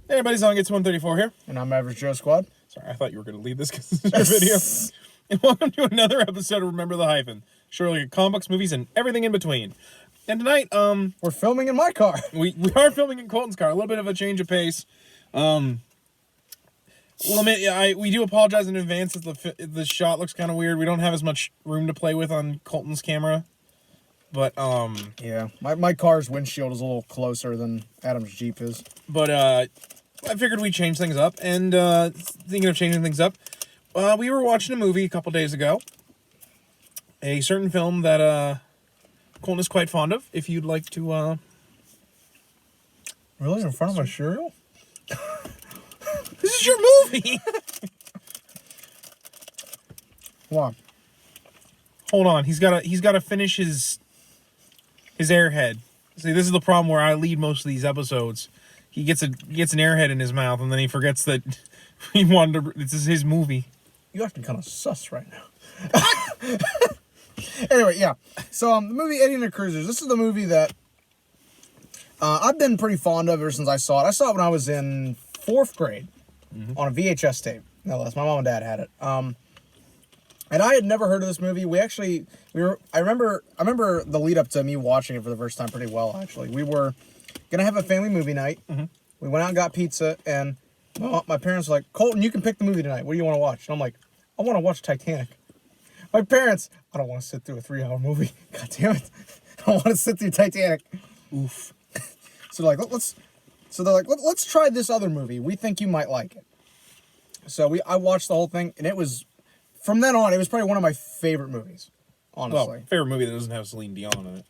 Hey everybody, Zong Gets 134 here. And I'm Average Joe Squad. Sorry, I thought you were going to lead this because this is your video. And welcome to another episode of Remember the Hyphen. Surely comic books, movies, and everything in between. And tonight, we're filming in my car. We are filming in Colton's car. A little bit of a change of pace. We do apologize in advance if the shot looks kind of weird. We don't have as much room to play with on Colton's camera. But, yeah, my car's windshield is a little closer than Adam's Jeep is. But, I figured we'd change things up. And, thinking of changing things up, we were watching a movie a couple days ago. A certain film that, Colton is quite fond of. If you'd like to, Really? In front of my cereal? This is your movie! Hold on. Hold on. He's gotta finish his airhead. See, this is the problem where I lead most of these episodes. He gets an airhead in his mouth, and then he forgets that he wanted to. This is his movie. You acting kind of sus right now. Anyway, yeah. So, the movie Eddie and the Cruisers. This is the movie that I've been pretty fond of ever since I saw it. I saw it when I was in 4th grade on a VHS tape. No less. My mom and dad had it. And I had never heard of this movie. I remember the lead up to me watching it for the first time pretty well, actually. We were gonna have a family movie night. Mm-hmm. We went out and got pizza, and my parents were like, Colton, you can pick the movie tonight. What do you want to watch? And I'm like, I want to watch Titanic. My parents, I don't want to sit through a 3-hour movie. God damn it. I don't want to sit through Titanic. Oof. So they're like, let's try this other movie. We think you might like it. So I watched the whole thing, and it was, from then on, it was probably one of my favorite movies, honestly. Well, favorite movie that doesn't have Celine Dion in it.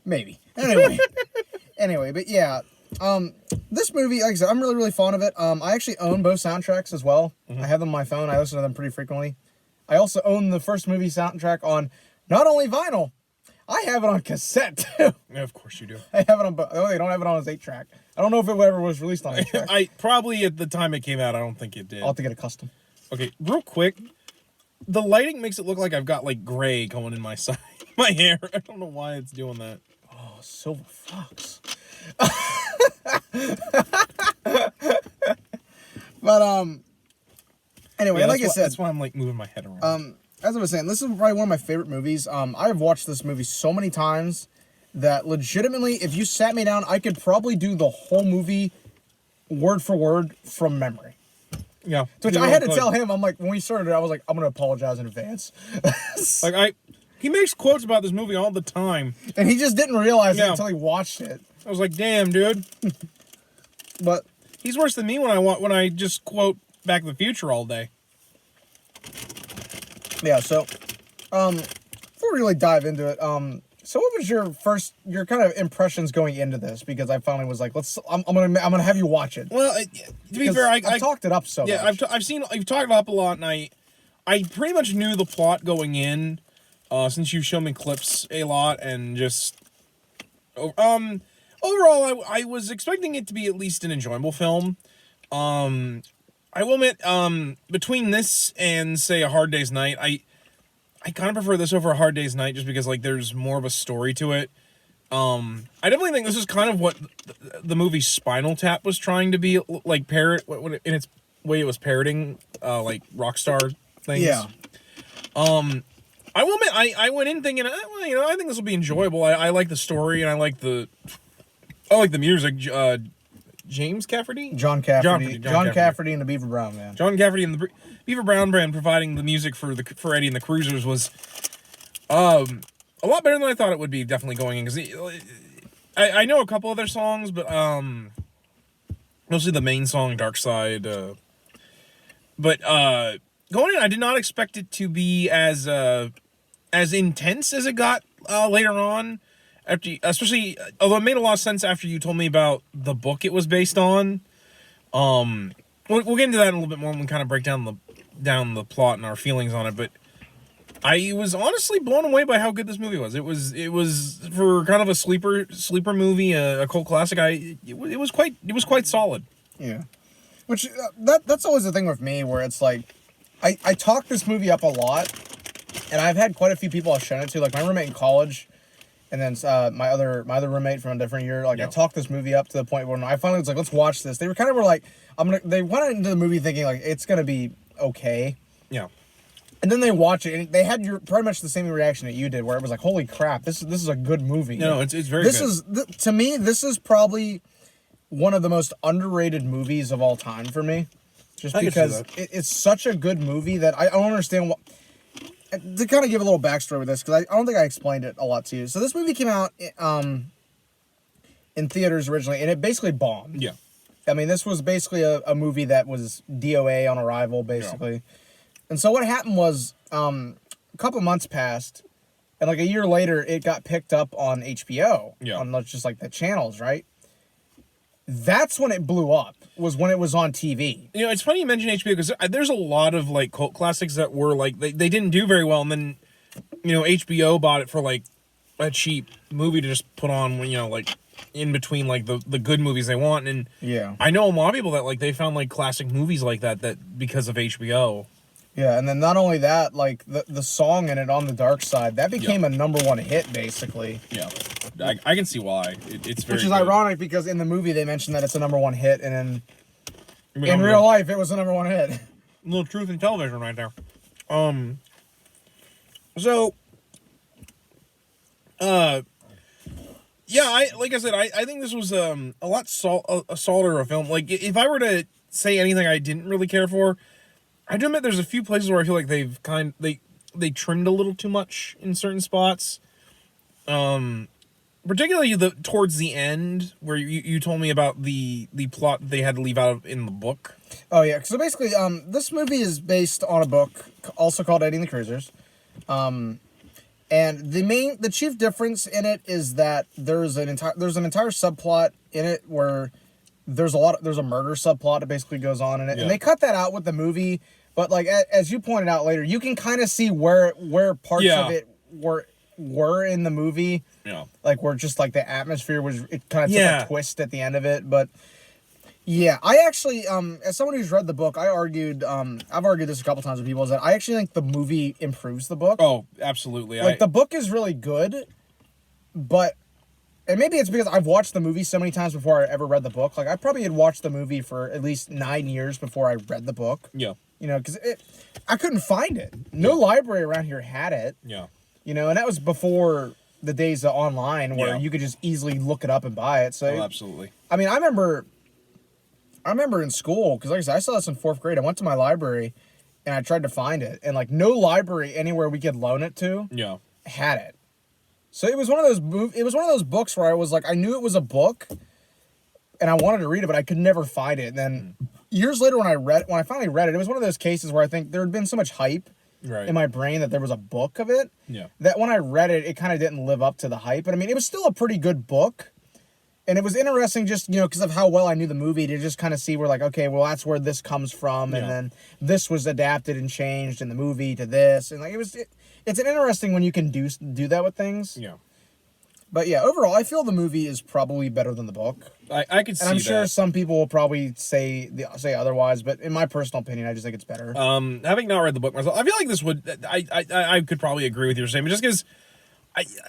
Maybe. Anyway, but yeah. This movie, like I said, I'm really, really fond of it. I actually own both soundtracks as well. Mm-hmm. I have them on my phone. I listen to them pretty frequently. I also own the first movie soundtrack on not only vinyl, I have it on cassette too. Yeah, of course you do. I have it on, they don't have it on as 8-track. I don't know if it ever was released on 8-track. I probably at the time it came out, I don't think it did. I'll have to get a custom. Okay, real quick, the lighting makes it look like I've got like gray going in my side, my hair. I don't know why it's doing that. Oh, silver fox. But anyway, yeah, like I said, that's why I'm like moving my head around. As I was saying, this is probably one of my favorite movies. I have watched this movie so many times that legitimately, if you sat me down, I could probably do the whole movie word for word from memory. Yeah. Which I had to tell him, I'm like, when we started, I was like, I'm going to apologize in advance. He makes quotes about this movie all the time. And he just didn't realize it until he watched it. I was like, damn, dude. But he's worse than me when I just quote Back to the Future all day. Yeah, so, before we really dive into it, so what was your kind of impressions going into this? Because I finally was like, I'm gonna have you watch it. Well, to be fair, I talked it up so much. Yeah, you've talked it up a lot, and I pretty much knew the plot going in, since you've shown me clips a lot, and just, overall, I was expecting it to be at least an enjoyable film. I will admit, between this and, say, A Hard Day's Night, I kind of prefer this over A Hard Day's Night just because, like, there's more of a story to it. I definitely think this is kind of what the movie Spinal Tap was trying to be, like, in its way it was parroting, like, Rockstar things. Yeah. I will admit, I went in thinking, I think this will be enjoyable. I like the story, and I like the music. John Cafferty and the Beaver Brown Band. John Cafferty and the Beaver Brown Band providing the music for Eddie and the Cruisers was a lot better than I thought it would be. Definitely going in because I know a couple of their songs, but mostly the main song Dark Side. But going in, I did not expect it to be as intense as it got later on. Especially, although it made a lot of sense after you told me about the book it was based on. We'll get into that in a little bit more when we kind of break down the plot and our feelings on it. But I was honestly blown away by how good this movie was. It was for kind of a sleeper movie, a cult classic. It was quite solid. Yeah, which that's always the thing with me, where it's like I talk this movie up a lot, and I've had quite a few people I've shown it to. Like my roommate in college. And then my other roommate from a different year, like I talked this movie up to the point where when I finally was like, let's watch this. They were like, they went into the movie thinking like it's gonna be okay. Yeah. And then they watch it, and they had pretty much the same reaction that you did, where it was like, "Holy crap, this is a good movie." No, it's very good. To me, this is probably one of the most underrated movies of all time for me, just because it's such a good movie that I don't understand what. To kind of give a little backstory with this, because I don't think I explained it a lot to you. So this movie came out in theaters originally, and it basically bombed. Yeah. I mean, this was basically a movie that was DOA on arrival, basically. Yeah. And so what happened was, a couple months passed, and like a year later, it got picked up on HBO. Yeah. On just like the channels, right? That's when it blew up, was when it was on TV. You know, it's funny you mention HBO, because there's a lot of like cult classics that were like, they didn't do very well, and then, you know, HBO bought it for like a cheap movie to just put on, you know, like in between like the good movies they want. And yeah, I know a lot of people that like they found like classic movies like that because of HBO. Yeah, and then not only that, like the song in it, On the Dark Side, that became a #1 hit, basically. Yeah, I can see why. It's very Which is good. ironic, because in the movie they mentioned that it's a #1 hit, and in real life it was a #1 hit. A little truth in television right there. So, yeah, like I said, I think this was a lot solider a film. Like, if I were to say anything I didn't really care for, I do admit there's a few places where I feel like they trimmed a little too much in certain spots. Particularly towards the end, where you told me about the plot they had to leave out in the book. Oh yeah, so basically, this movie is based on a book also called Eddie and the Cruisers, and the chief difference in it is that there's an entire subplot in it where there's a murder subplot that basically goes on in it, and they cut that out with the movie. But like as you pointed out later, you can kind of see where parts of it were in the movie. Yeah, like where just like the atmosphere was, it kind of took a twist at the end of it. But yeah, I actually, as someone who's read the book, I've argued this a couple times with people, is that I actually think the movie improves the book. Oh, absolutely. Like the book is really good, but. And maybe it's because I've watched the movie so many times before I ever read the book. Like, I probably had watched the movie for at least 9 years before I read the book. Yeah. You know, because I couldn't find it. No library around here had it. Yeah. You know, and that was before the days of online where you could just easily look it up and buy it. So, absolutely. I mean, I remember in school, because like I said, I saw this in 4th grade. I went to my library and I tried to find it. And, like, no library anywhere we could loan it to had it. So it was one of those books where I was like, I knew it was a book, and I wanted to read it, but I could never find it. And then years later, when I finally read it, it was one of those cases where I think there had been so much hype in my brain that there was a book of it. Yeah. That when I read it, it kind of didn't live up to the hype. But I mean, it was still a pretty good book, and it was interesting just because of how well I knew the movie, to just kind of see where like, okay, well that's where this comes from, and then this was adapted and changed in the movie to this, and like it's an interesting when you can do that with things. Yeah. But yeah, overall, I feel the movie is probably better than the book. I could see that. And I'm sure some people will probably say otherwise, but in my personal opinion, I just think it's better. Having not read the book myself, I feel like this would... I could probably agree with your statement, just because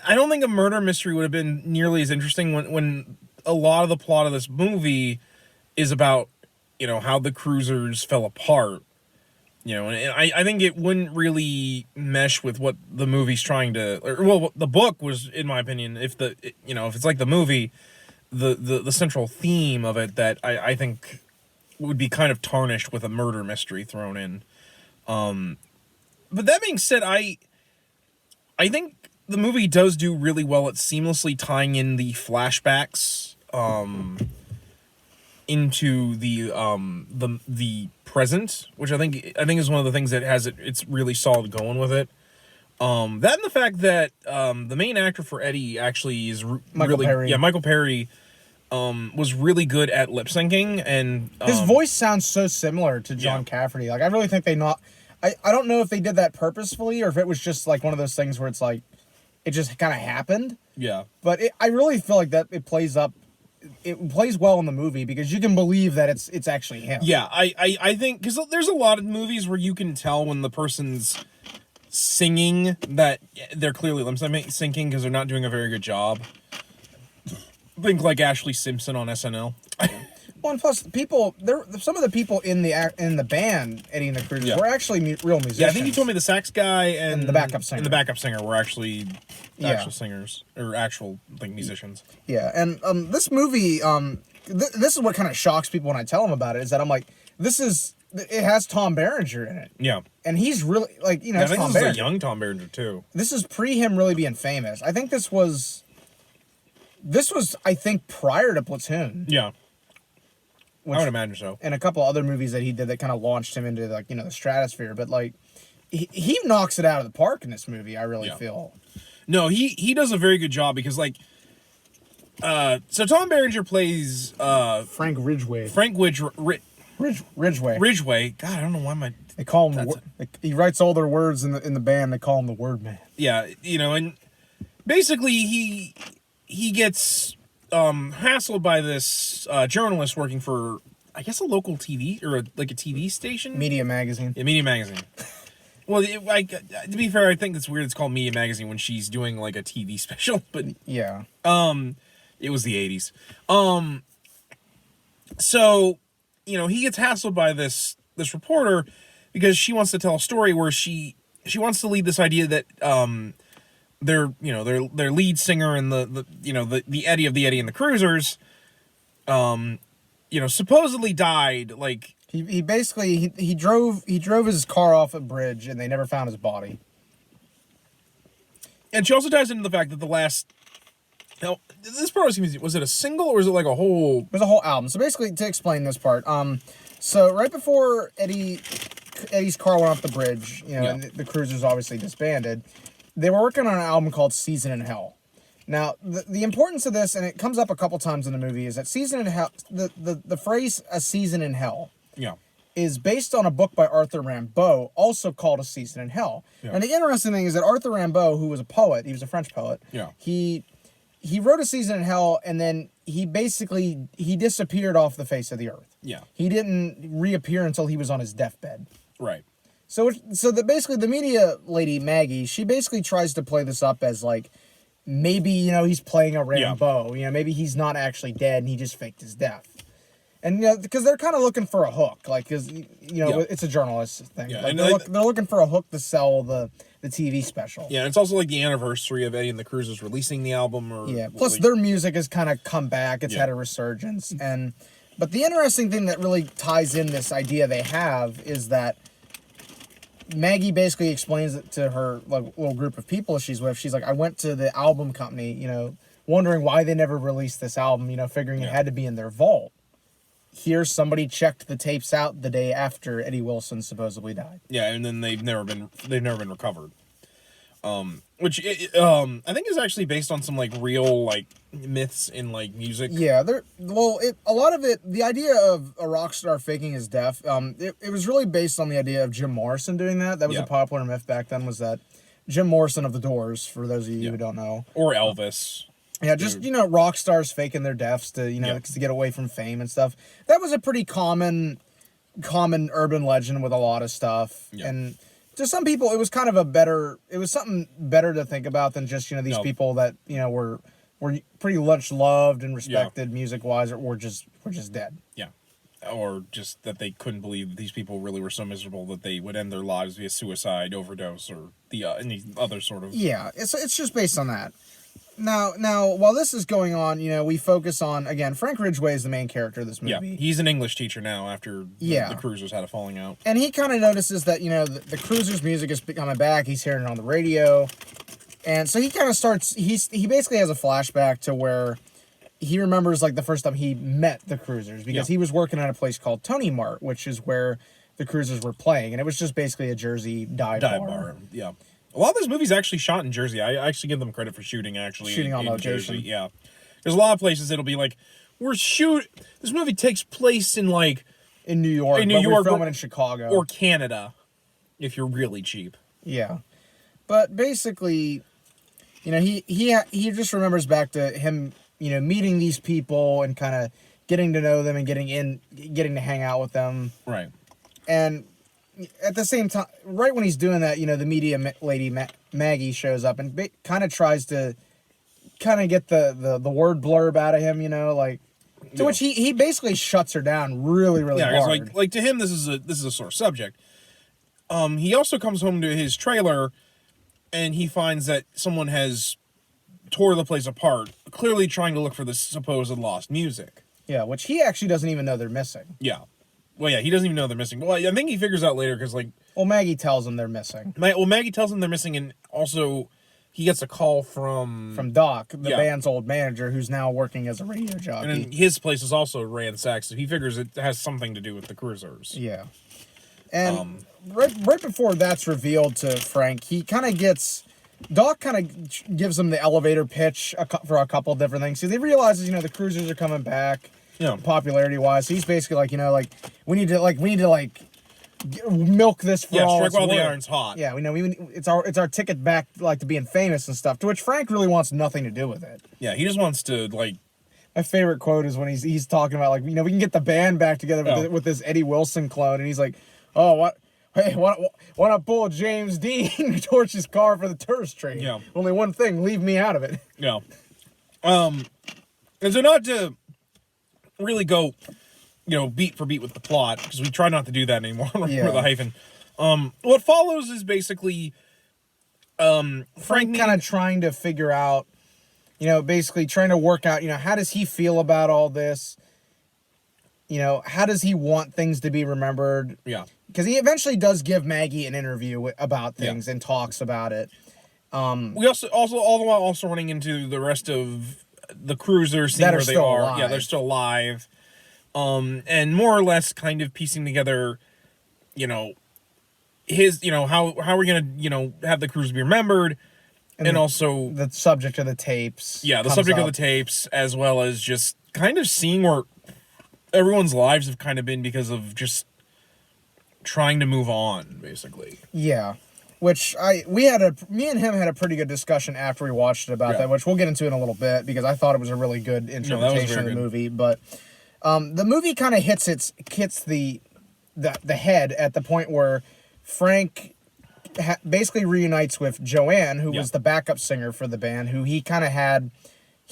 I don't think a murder mystery would have been nearly as interesting when a lot of the plot of this movie is about, how the cruisers fell apart. And I think it wouldn't really mesh with what the movie's trying to, the book was, in my opinion, if it's like the movie, the central theme of it that I think would be kind of tarnished with a murder mystery thrown in. But that being said, I think the movie does do really well at seamlessly tying in the flashbacks, into the present, which I think is one of the things that has it's really solid going with it. That and the fact that the main actor for Eddie actually is Michael Perry. Yeah, Michael Perry was really good at lip syncing, and his voice sounds so similar to John Cafferty. Like I really think I don't know if they did that purposefully or if it was just like one of those things where it's like it just kind of happened. Yeah. But I really feel like that it plays well in the movie because you can believe that it's actually him. Yeah, I think because there's a lot of movies where you can tell when the person's singing that they're clearly lip syncing because they're not doing a very good job. Think like Ashley Simpson on SNL. Well, and plus, some of the people in the band Eddie and the Cruisers were actually real musicians. Yeah, I think you told me the sax guy and the backup singer. And the backup singer were actually actual singers or actual like musicians. Yeah, and this movie, this is what kind of shocks people when I tell them about it, is that I'm like, it has Tom Berenger in it. Yeah. And he's really, like, you know, I think this is a young Tom Berenger, too. This is pre him really being famous. I think this was, I think, prior to Platoon. Yeah. I would imagine so. And a couple other movies that he did that kind of launched him into, like, you know, the stratosphere. But, like, he knocks it out of the park in this movie, I really feel. No, he does a very good job because, like, so Tom Berenger plays Frank Ridgway. Ridgway. God, I don't know why they call him. He writes all their words in the band. They call him the Word Man. Yeah, you know, and basically he gets hassled by this journalist working for, I guess, a local TV or a TV station. Media Magazine. Yeah, Media Magazine. Well, to be fair, I think it's weird it's called Media Magazine when she's doing like a TV special, but yeah. It was the 80s. So, you know, he gets hassled by this reporter because she wants to tell a story where she wants to lead this idea that their lead singer and the Eddie of the Eddie and the Cruisers supposedly died. Like he basically he drove his car off a bridge and they never found his body. And she also ties into the fact that now, this part was it a single or was it like a whole? It was a whole album. So basically, to explain this part, so right before Eddie's car went off the bridge, you know, and the Cruisers obviously disbanded, they were working on an album called Season in Hell. Now, the importance of this, and it comes up a couple times in the movie, is that Season in Hell, the phrase "a season in hell," is based on a book by Arthur Rimbaud, also called A Season in Hell. Yeah. And the interesting thing is that Arthur Rimbaud, who was a poet, he was a French poet. Yeah. He wrote A Season in Hell, and then he disappeared off the face of the earth. Yeah. He didn't reappear until he was on his deathbed. Right. So basically the media lady, Maggie, she basically tries to play this up as like, maybe, you know, he's playing a Rimbaud. You know, maybe he's not actually dead and he just faked his death. And, you know, because they're kind of looking for a hook. Like, because, you know, it's a journalist thing. Yeah. Like, they're looking for a hook to sell the TV special. Yeah, and it's also like the anniversary of Eddie and the Cruisers releasing the album. Plus like, their music has kind of come back. It's had a resurgence. But the interesting thing that really ties in this idea they have is that Maggie basically explains it to her little group of people she's with. She's like, I went to the album company, you know, wondering why they never released this album, you know, figuring it had to be in their vault. Here, somebody checked the tapes out the day after Eddie Wilson supposedly died. Yeah, and then they've never been recovered. Which I think is actually based on some like real like myths in like music. Yeah, a lot of it, the idea of a rock star faking his death, it was really based on the idea of Jim Morrison doing that. That was a popular myth back then. Was that Jim Morrison of the Doors? For those of you who don't know, or Elvis. Yeah, just, you know, rock stars faking their deaths to, you know, to get away from fame and stuff. That was a pretty common urban legend with a lot of stuff. Yeah. And to some people, it was kind of something better to think about than just, you know, these people that, you know, were pretty much loved and respected music-wise or were just dead. Yeah. Or just that they couldn't believe these people really were so miserable that they would end their lives via suicide, overdose, or any other sort of... Yeah, it's just based on that. Now, while this is going on, you know, we focus on, again, Frank Ridgway is the main character of this movie. Yeah, he's an English teacher now after the Cruisers had a falling out. And he kind of notices that, you know, the Cruisers' music is coming back. He's hearing it on the radio. And so he kind of starts, he basically has a flashback to where he remembers, like, the first time he met the Cruisers. Because he was working at a place called Tony Mart, which is where the Cruisers were playing. And it was just basically a Jersey dive bar. Yeah. A lot of this movie's actually shot in Jersey. I actually give them credit for shooting on in location. Jersey. Yeah, there's a lot of places it'll be like this movie takes place in like in New York, we're filming in Chicago or Canada, if you're really cheap. Yeah, but basically, you know, he just remembers back to him, you know, meeting these people and kind of getting to know them and getting to hang out with them. Right. And at the same time, right when he's doing that, you know, the media lady Maggie shows up and kind of tries to kind of get the word blurb out of him, you know, like to which he basically shuts her down really hard. Yeah, like to him this is a sore subject. He also comes home to his trailer and he finds that someone has tore the place apart, clearly trying to look for the supposed lost music. Yeah, which he actually doesn't even know they're missing. Yeah. Well, yeah, he doesn't even know they're missing. Well, I think he figures out later because, like... Well, Maggie tells him they're missing. Maggie tells him they're missing, and also he gets a call from... From Doc, the band's old manager, who's now working as a radio jockey. And his place is also ransacked, so he figures it has something to do with the cruisers. Yeah. And right before that's revealed to Frank, he kind of gets... Doc kind of gives him the elevator pitch for a couple different things. So he realizes, you know, the cruisers are coming back, popularity wise. So he's basically like, you know, like we need to milk this for all. Strike while the iron's hot. Yeah, we know it's our ticket back, like, to being famous and stuff. To which Frank really wants nothing to do with it. Yeah, he just wants to, like. My favorite quote is when he's talking about, like, you know, we can get the band back together with this Eddie Wilson clone, and he's like, oh, what? Hey, why not pull James Dean to torch his car for the tourist train? Yeah. Only one thing, leave me out of it. Yeah. And so not to really go, you know, beat for beat with the plot, because we try not to do that anymore for the Hyphen. What follows is basically Frank kind of trying to figure out, you know, basically trying to work out, you know, how does he feel about all this? You know, how does he want things to be remembered? Yeah. Because he eventually does give Maggie an interview about things and talks about it. We also all the while also running into the rest of the cruisers, seeing where they are. Alive. Yeah, they're still alive. And more or less kind of piecing together, you know, how we're gonna, you know, have the cruise be remembered, and also the subject of the tapes. Yeah, the subject of the tapes, as well as just kind of seeing where everyone's lives have kind of been because of just trying to move on, basically. Yeah. Which me and him had a pretty good discussion after we watched it about that, which we'll get into in a little bit, because I thought it was a really good interpretation of the movie. But the movie kind of hits the head at the point where Frank basically reunites with Joanne, who was the backup singer for the band, who he kind of had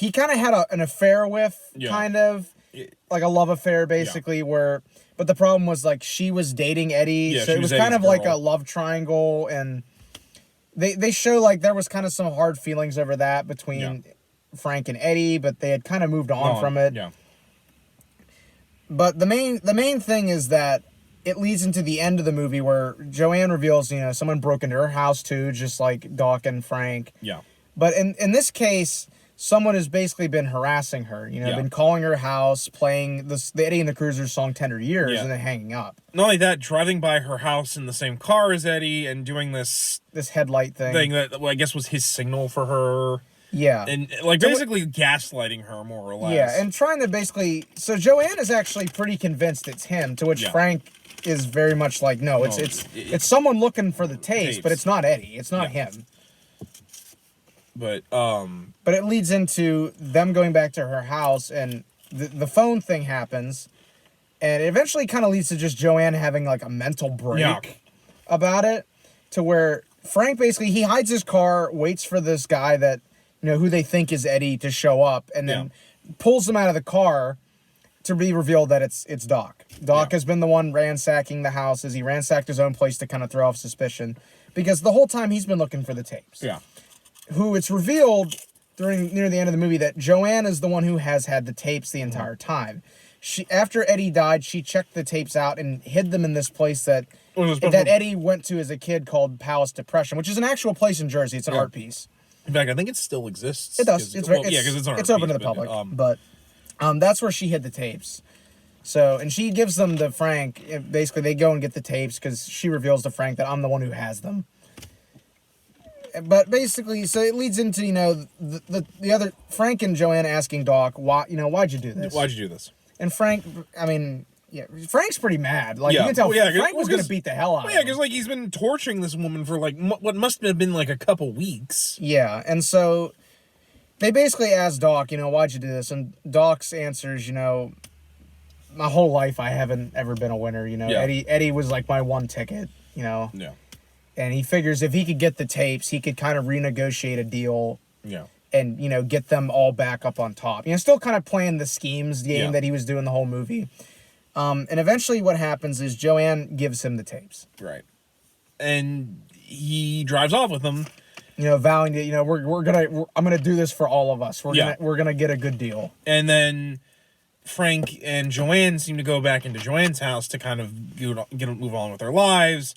an affair with, kind of like a love affair, basically, where. But the problem was, like, she was dating Eddie, so it was kind of like a love triangle, and they show, like, there was kind of some hard feelings over that between Frank and Eddie, but they had kind of moved on from it. Yeah. But the main thing is that it leads into the end of the movie where Joanne reveals, you know, someone broke into her house too, just like Doc and Frank. Yeah. But in this case, someone has basically been harassing her, you know, been calling her house, playing the Eddie and the Cruisers song 10 Years, and then hanging up. Not only that, driving by her house in the same car as Eddie and doing this headlight thing that, well, I guess was his signal for her. Yeah. And, like, basically gaslighting her, more or less. Yeah, and trying to basically... So Joanne is actually pretty convinced it's him, to which Frank is very much like, no, it's someone looking for the tapes, but it's not Eddie. It's not him. But it leads into them going back to her house, and the phone thing happens, and it eventually kind of leads to just Joanne having, like, a mental break about it, to where Frank basically, he hides his car, waits for this guy that, you know, who they think is Eddie to show up, and then pulls him out of the car to be revealed that it's Doc. Doc has been the one ransacking the houses. He ransacked his own place to kind of throw off suspicion, because the whole time he's been looking for the tapes. Yeah. Who it's revealed near the end of the movie that Joanne is the one who has had the tapes the entire time. After Eddie died, she checked the tapes out and hid them in this place that Eddie went to as a kid called Palace Depression, which is an actual place in Jersey. It's an art piece. In fact, I think it still exists. It does. Because it's an art piece, open to the public. But that's where she hid the tapes. So, and she gives them to Frank. Basically, they go and get the tapes because she reveals to Frank that I'm the one who has them. But basically, so it leads into, you know, the other Frank and Joanne asking Doc, why'd you do this? Why'd you do this? And Frank, I mean, Frank's pretty mad. Like, you can tell Frank was going to beat the hell out of him. Yeah, because, like, he's been torturing this woman for, like, what must have been, like, a couple weeks. Yeah, and so they basically ask Doc, you know, why'd you do this? And Doc's answers, you know, my whole life I haven't ever been a winner, you know. Eddie was, like, my one ticket. you know. Yeah. And he figures if he could get the tapes, he could kind of renegotiate a deal. Yeah. And, you know, get them all back up on top. You know, still kind of playing the schemes game that he was doing the whole movie. And eventually what happens is Joanne gives him the tapes. Right. And he drives off with them. You know, vowing that, you know, I'm gonna do this for all of us. We're gonna get a good deal. And then Frank and Joanne seem to go back into Joanne's house to kind of move on with their lives.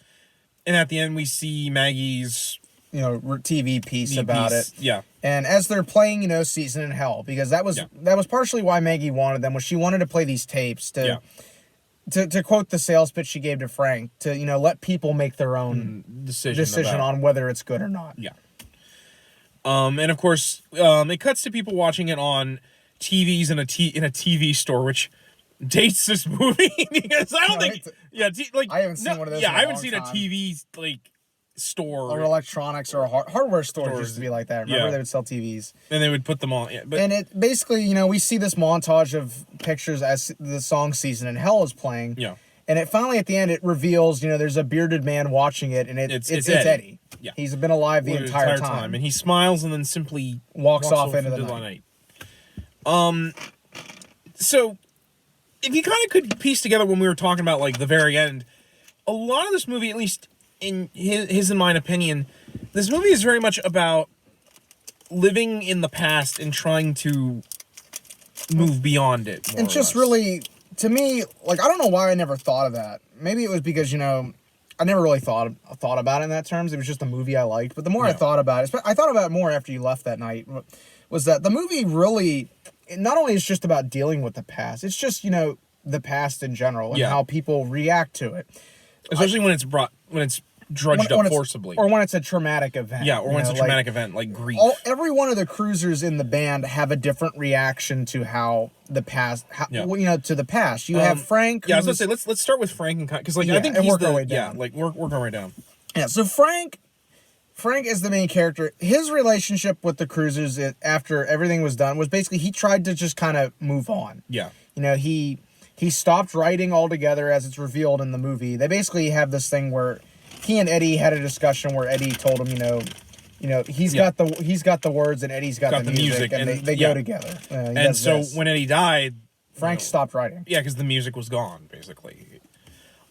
And at the end, we see Maggie's, you know, TV piece about it. Yeah. And as they're playing, you know, Season in Hell, because that was partially why Maggie wanted them, was she wanted to play these tapes to quote the sales pitch she gave to Frank, to, you know, let people make their own decision on whether it's good or not. Yeah. And of course, it cuts to people watching it on TVs in a TV store, which dates this movie because I don't think. I haven't seen one of those. Yeah, I haven't seen time. a TV store or electronics or a hardware stores used to be like that. Remember, they would sell TVs and they would put them on. Yeah, and it basically, you know, we see this montage of pictures as the song "Season in Hell" is playing. Yeah. And it finally, at the end, it reveals, you know, there's a bearded man watching it, and it's Eddie. Yeah. He's been alive the entire time. And he smiles and then simply walks off into the night. So, if you kind of could piece together when we were talking about, like, the very end, a lot of this movie, at least in his and mine opinion, this movie is very much about living in the past and trying to move beyond it. And just really... To me, like, I don't know why I never thought of that. Maybe it was because, you know, I never really thought about it in that terms. It was just a movie I liked. But the more I thought about it, I thought about it more after you left that night, was that the movie really, not only is just about dealing with the past, it's just, you know, the past in general and how people react to it. Especially when it's drudged up forcibly. Or when it's a traumatic event. Yeah, or when it's a traumatic event, like grief. Every one of the cruisers in the band have a different reaction to how the past, you know, to the past. You have Frank. Yeah, I was going to say, let's start with Frank, because like, I think he's work our way down. Yeah, like, work our way down. Yeah, so Frank is the main character. His relationship with the cruisers after everything was done was basically he tried to just kind of move on. Yeah. You know, he stopped writing altogether, as it's revealed in the movie. They basically have this thing where he and Eddie had a discussion where Eddie told him, you know, he's got the words and Eddie's got the music, and they go together. And so when Eddie died, Frank stopped writing. Yeah, because the music was gone, basically.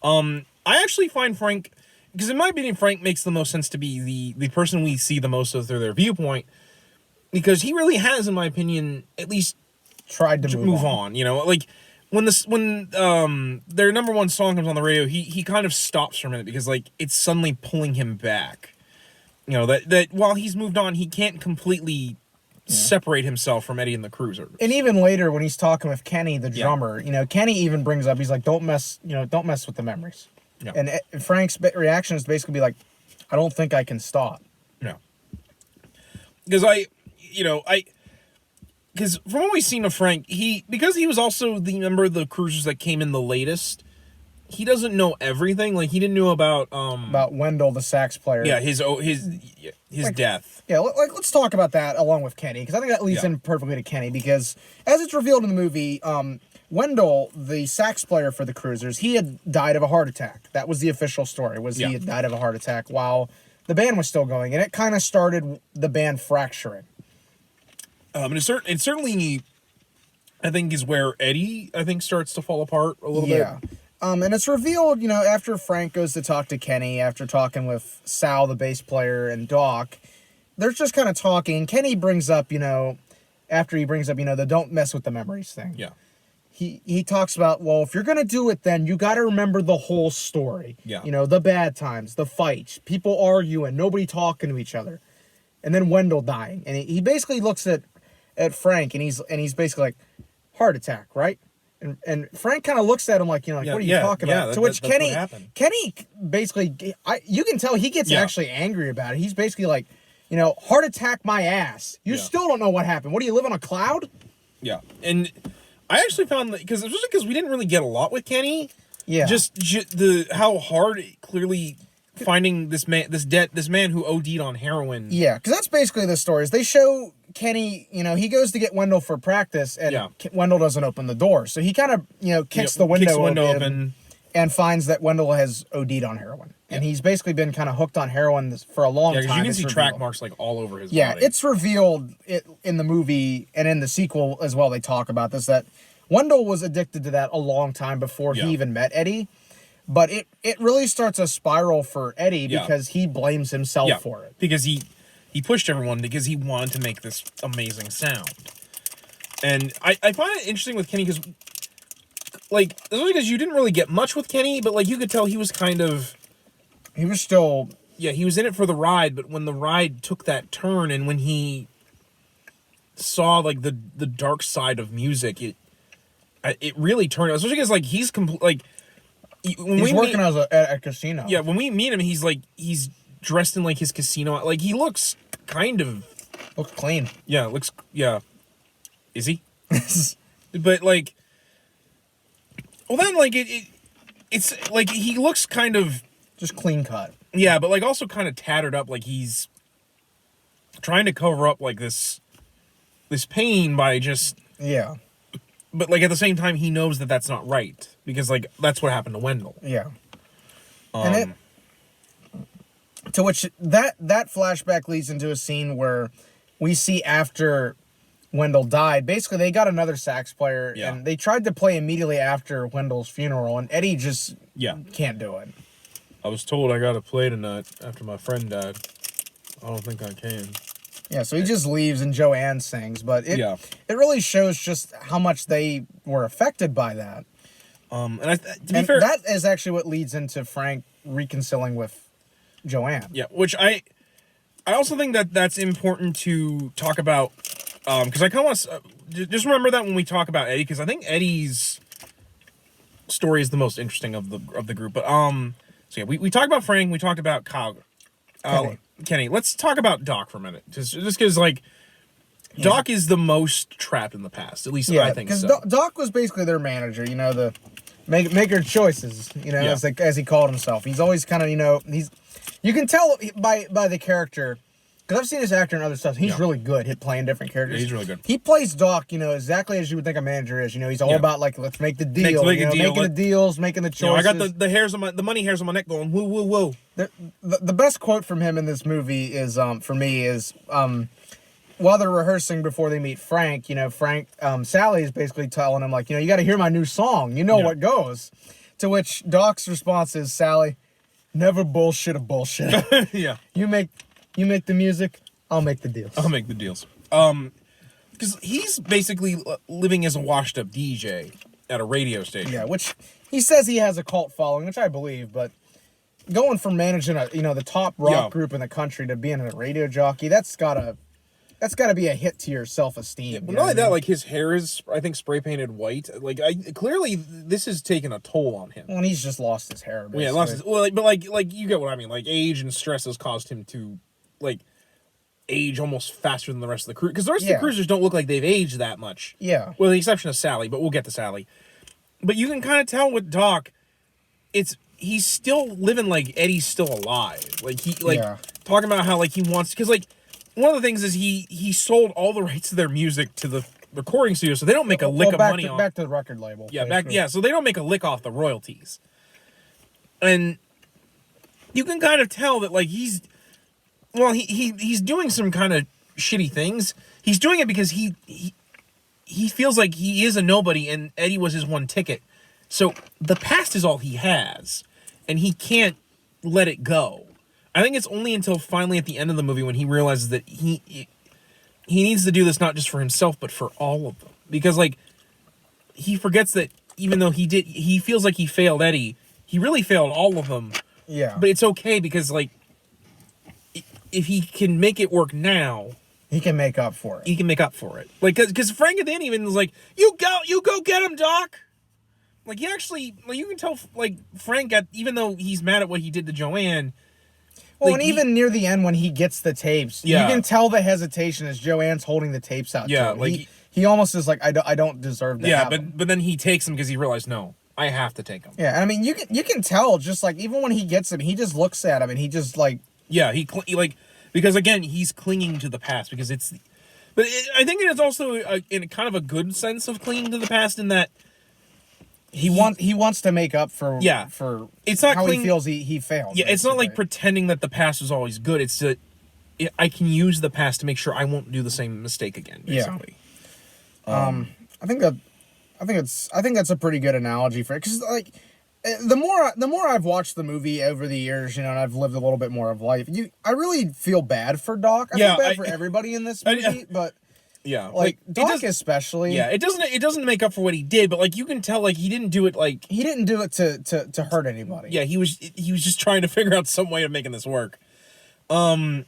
I actually find Frank, because in my opinion, Frank makes the most sense to be the person we see the most of through their viewpoint, because he really has, in my opinion, at least tried to move on. You know, like when their number one song comes on the radio, he kind of stops for a minute because like it's suddenly pulling him back. You know, that while he's moved on, he can't completely separate himself from Eddie and the Cruiser. And even later when he's talking with Kenny, the drummer, you know, Kenny even brings up, he's like, don't mess with the memories. Yeah. And Frank's reaction is basically be like, I don't think I can stop. No. Because because from what we've seen of Frank, because he was also the member of the Cruisers that came in the latest, he doesn't know everything. Like, he didn't know about Wendell, the sax player. Yeah, his death. Yeah, let's talk about that along with Kenny, because I think that leads in perfectly to Kenny, because as it's revealed in the movie, Wendell, the sax player for the Cruisers, he had died of a heart attack. That was the official story, he had died of a heart attack while the band was still going, and it kind of started the band fracturing. And it certainly, I think, is where Eddie, starts to fall apart a little bit. Yeah. And it's revealed, you know, after Frank goes to talk to Kenny, after talking with Sal, the bass player, and Doc, they're just kind of talking. Kenny brings up, the don't mess with the memories thing. Yeah. He talks about, well, if you're going to do it, then you got to remember the whole story. Yeah. You know, the bad times, the fights, people arguing, nobody talking to each other. And then Wendell dying. And he basically looks at Frank, and he's basically like, heart attack, right? And Frank kind of looks at him like, what are you talking about? To which Kenny basically, you can tell he gets actually angry about it. He's basically like, heart attack my ass. You still don't know what happened. What, do you live on a cloud? Yeah. And I actually found that, especially because we didn't really get a lot with Kenny. Yeah. Just how hard, clearly, finding this man who OD'd on heroin. Yeah, because that's basically the story. Is they show Kenny, he goes to get Wendell for practice, and Wendell doesn't open the door, so he kind of, kicks the window open. and finds that Wendell has OD'd on heroin. And he's basically been kind of hooked on heroin for a long time. Yeah, you can see track marks like all over his body. Yeah, it's revealed in the movie and in the sequel as well. They talk about this, that Wendell was addicted to that a long time before he even met Eddie. But it really starts a spiral for Eddie because he blames himself for it. Because he pushed everyone because he wanted to make this amazing sound. And I find it interesting with Kenny because, like, especially because you didn't really get much with Kenny, but, like, you could tell he was kind of... He was still... Yeah, he was in it for the ride, but when the ride took that turn and when he saw, like, the dark side of music, it really turned... Especially because, like, he's... Like, when he's working at a casino. Yeah, when we meet him, he's dressed in, like, his casino... Like, he looks kind of... Looks clean. Yeah, looks... Yeah. Is he? But, like... Well, then, like, it's... Like, he looks kind of... Just clean cut. Yeah, but, like, also kind of tattered up. Like, he's trying to cover up, like, this pain by just... Yeah. But, like, at the same time, he knows that that's not right. Because, like, that's what happened to Wendell. Yeah. And to which that flashback leads into a scene where we see after Wendell died, basically they got another sax player and they tried to play immediately after Wendell's funeral, and Eddie just can't do it. I was told I got to play tonight after my friend died. I don't think I can. Yeah, so he just leaves and Joanne sings, but it really shows just how much they were affected by that. And to be fair, that is actually what leads into Frank reconciling with Joanne. Yeah, which I also think that's important to talk about, because I kind of want to just remember that when we talk about Eddie, because I think Eddie's story is the most interesting of the group. But so yeah, we talked about Frank, we talked about Kyle, Kenny. Let's talk about Doc for a minute, just because like Doc is the most trapped in the past, at least I think so. Because Doc was basically their manager, you know, the maker choices, you know, as he called himself. He's always kind of, you know, you can tell by the character, because I've seen this actor in other stuff. He's really good at playing different characters. Yeah, he's really good. He plays Doc, you know, exactly as you would think a manager is. You know, he's all about like, let's make the deal, making the deals, making the choices. You know, I got the money hairs on my neck going woo woo woo. The best quote from him in this movie is for me is while they're rehearsing before they meet Frank, you know, Sally is basically telling him like, you know, you got to hear my new song. You know what goes. To which Doc's response is, Sally, never bullshit a bullshit. Yeah. You make the music, I'll make the deals. I'll make the deals. Because he's basically living as a washed-up DJ at a radio station. Yeah, which he says he has a cult following, which I believe, but going from managing the top rock group in the country to being a radio jockey, that's gotta be a hit to your self-esteem. Yeah, but not only that, like his hair is, I think, spray painted white. Like, clearly this has taken a toll on him. Well, and he's just lost his hair. Basically. Yeah, lost his. Well, but you get what I mean. Like, age and stress has caused him to, like, age almost faster than the rest of the crew. Because the rest of the cruisers don't look like they've aged that much. Yeah. With the exception of Sally, but we'll get to Sally. But you can kind of tell with Doc, he's still living like Eddie's still alive. Like talking about how like he wants, because like one of the things is he sold all the rights to their music to the recording studio, so they don't make a lick of money back to the record label. Yeah, so they don't make a lick off the royalties. And you can kind of tell that like he's doing some kind of shitty things. He's doing it because he feels like he is a nobody and Eddie was his one ticket. So the past is all he has, and he can't let it go. I think it's only until finally at the end of the movie when he realizes that he needs to do this not just for himself, but for all of them. Because, like, he forgets that even though he feels like he failed Eddie, he really failed all of them. Yeah. But it's okay because, like, if he can make it work now... He can make up for it. He can make up for it. Like, because Frank at the end even was like, you go get him, Doc! Like, he actually... Like, you can tell, like, Frank, even though he's mad at what he did to Joanne... Well, like, and even near the end when he gets the tapes, you can tell the hesitation as Joanne's holding the tapes out to him. Like, he almost is like, I don't deserve that. Yeah, but then he takes them because he realized, no, I have to take them. Yeah, I mean, you can tell, just like, even when he gets them, he just looks at him and he just, like... Yeah, because, again, he's clinging to the past because it's... But I think it is also in kind of a good sense of clinging to the past in that he wants to make up for it's not how he feels he failed. Yeah, it's not like pretending that the past was always good. It's that I can use the past to make sure I won't do the same mistake again. Basically. Yeah. I think that's a pretty good analogy for it, because like the more I've watched the movie over the years, and I've lived a little bit more of life, I really feel bad for Doc. I feel bad for everybody in this movie, but like Doc especially. Yeah, it doesn't make up for what he did, but like you can tell, like he didn't do it to hurt anybody. Yeah, he was just trying to figure out some way of making this work. I